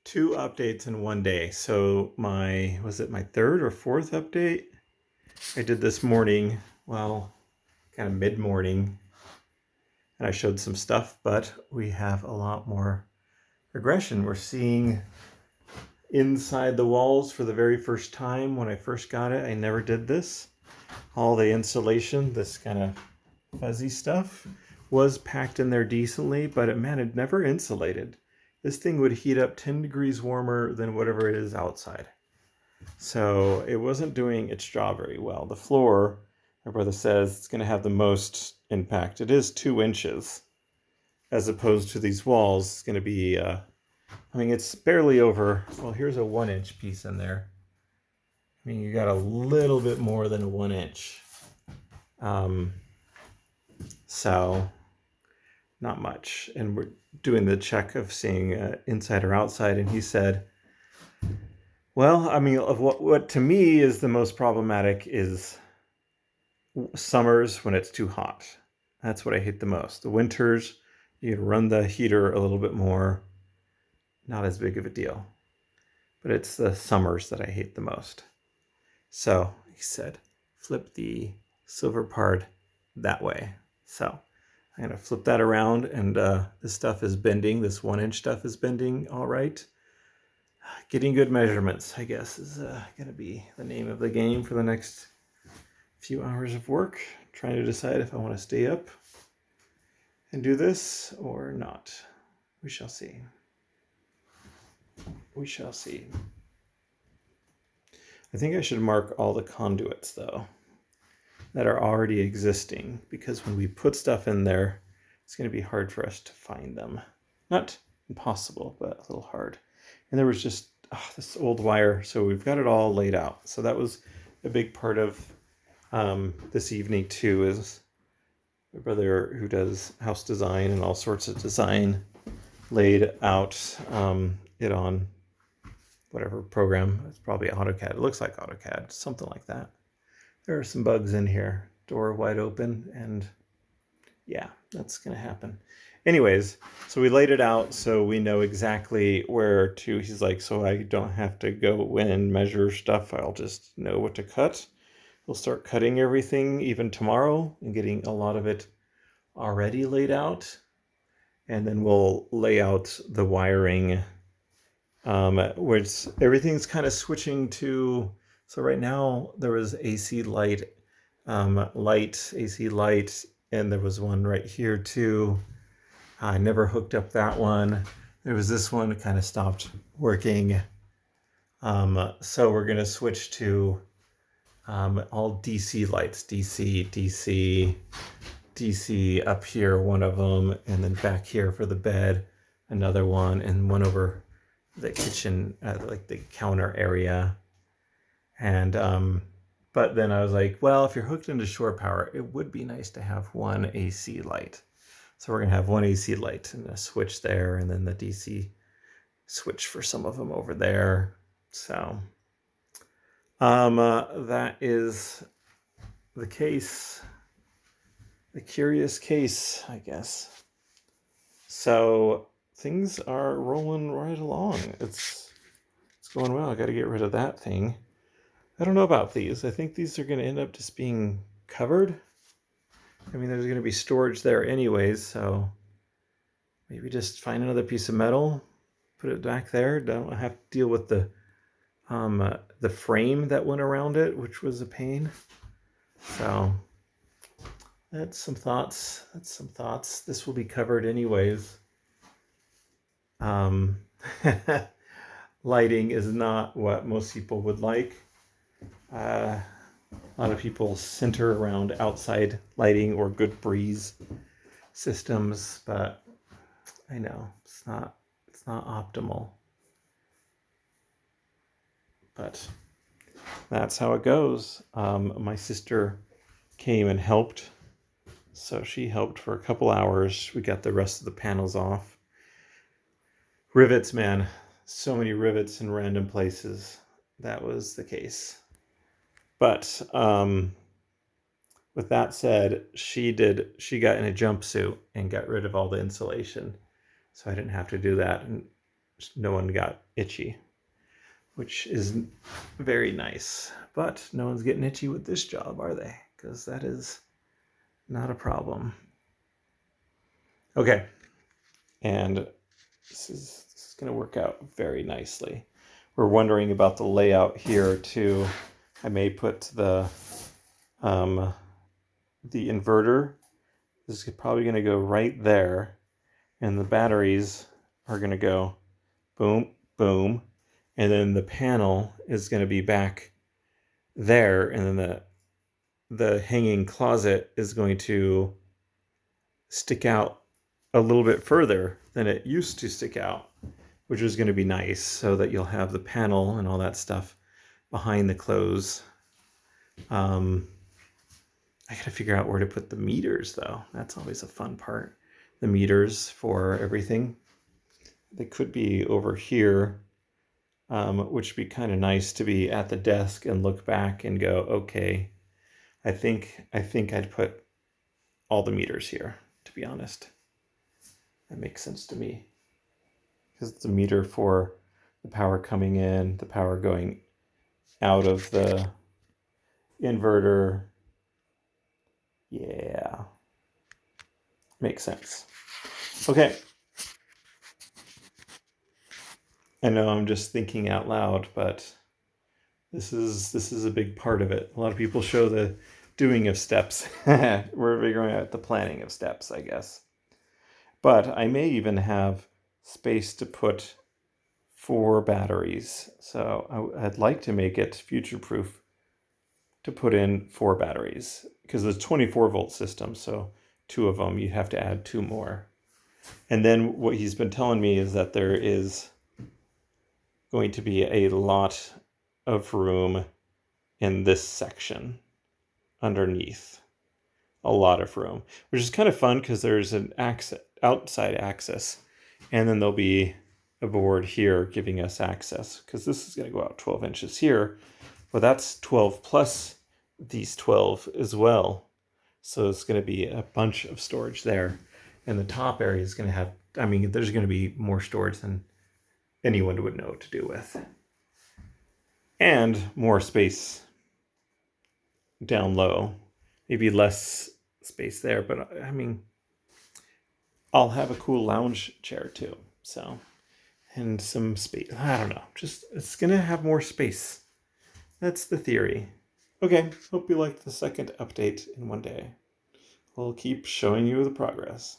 Two updates in one day. So was it my third or fourth update? I did this morning, well, kind of mid-morning, and I showed some stuff, but we have a lot more regression. We're seeing inside the walls for the very first time. When I first got it, I never did this. All the insulation, this kind of fuzzy stuff, was packed in there decently, but it never insulated. This thing would heat up 10 degrees warmer than whatever it is outside. So it wasn't doing its job very well. The floor, my brother says, it's going to have the most impact. It is 2 inches as opposed to these walls. It's going to be, it's barely over. Well, here's a 1 inch piece in there. I mean, you got a little bit more than a 1 inch. So not much. And we're doing the check of seeing inside or outside. And he said, well, I mean, of what to me is the most problematic is summers when it's too hot. That's what I hate the most. The winters, you can run the heater a little bit more. Not as big of a deal. But it's the summers that I hate the most. So he said, flip the silver part that way. So I'm going to flip that around, and this stuff is bending. This 1 inch stuff is bending all right. Getting good measurements, I guess, is going to be the name of the game for the next few hours of work. Trying to decide if I want to stay up and do this or not. We shall see. We shall see. I think I should mark all the conduits, though, that are already existing, because when we put stuff in there, it's going to be hard for us to find them. Not impossible, but a little hard. And there was just this old wire, so we've got it all laid out. So that was a big part of this evening too, is my brother, who does house design and all sorts of design, laid out it on whatever program. It's probably AutoCAD. It looks like AutoCAD, something like that. There are some bugs in here. Door wide open, and yeah, that's going to happen. Anyways, so we laid it out so we know exactly where to. He's like, so I don't have to go in and measure stuff. I'll just know what to cut. We'll start cutting everything even tomorrow and getting a lot of it already laid out. And then we'll lay out the wiring, which everything's kind of switching to. So right now there was AC light, AC light, and there was one right here too. I never hooked up that one. There was this one that kind of stopped working. So we're going to switch to all DC lights, DC up here, one of them, and then back here for the bed, another one, and one over the kitchen, like the counter area. And but then I was like, well, if you're hooked into shore power, it would be nice to have one AC light. So we're going to have one AC light and a switch there, and then the DC switch for some of them over there. So that is the case, the curious case, I guess. So things are rolling right along. It's going well. I got to get rid of that thing. I don't know about these. I think these are going to end up just being covered. I mean, there's going to be storage there anyways, so maybe just find another piece of metal, put it back there. Don't have to deal with the frame that went around it, which was a pain. So that's some thoughts. This will be covered anyways. Lighting is not what most people would like. A lot of people center around outside lighting or good breeze systems, but I know it's not optimal. But that's how it goes. My sister came and helped. So she helped for a couple hours. We got the rest of the panels off. Rivets, man. So many rivets in random places. That was the case. But with that said, she got in a jumpsuit and got rid of all the insulation. So I didn't have to do that. And no one got itchy, which is very nice. But no one's getting itchy with this job, are they? Because that is not a problem. Okay, and this is going to work out very nicely. We're wondering about the layout here too. I may put the inverter. This is probably going to go right there, and the batteries are going to go boom, boom, and then the panel is going to be back there, and then the hanging closet is going to stick out a little bit further than it used to stick out, which is going to be nice, so that you'll have the panel and all that stuff behind the clothes. I gotta figure out where to put the meters though. That's always a fun part. The meters for everything. They could be over here, which would be kind of nice to be at the desk and look back and go, okay, I think I'd put all the meters here, to be honest. That makes sense to me. Because it's a meter for the power coming in, the power going out of the inverter. Yeah. Makes sense. Okay. I know I'm just thinking out loud, but this is a big part of it. A lot of people show the doing of steps. We're figuring out the planning of steps, I guess. But I may even have space to put 4 batteries. So I'd like to make it future-proof to put in 4 batteries, because it's a 24-volt system, so 2 of them, you have to add 2 more. And then what he's been telling me is that there is going to be a lot of room in this section underneath. A lot of room, which is kind of fun because there's an outside access, and then there'll be a board here giving us access, because this is going to go out 12 inches here, but that's 12 plus these 12 as well. So it's going to be a bunch of storage there. And the top area is going to have, I mean, there's going to be more storage than anyone would know what to do with. And more space down low. Maybe less space there, but I mean, I'll have a cool lounge chair too. So, and some space. I don't know. Just, it's going to have more space. That's the theory. Okay, hope you liked the second update in one day. We'll keep showing you the progress.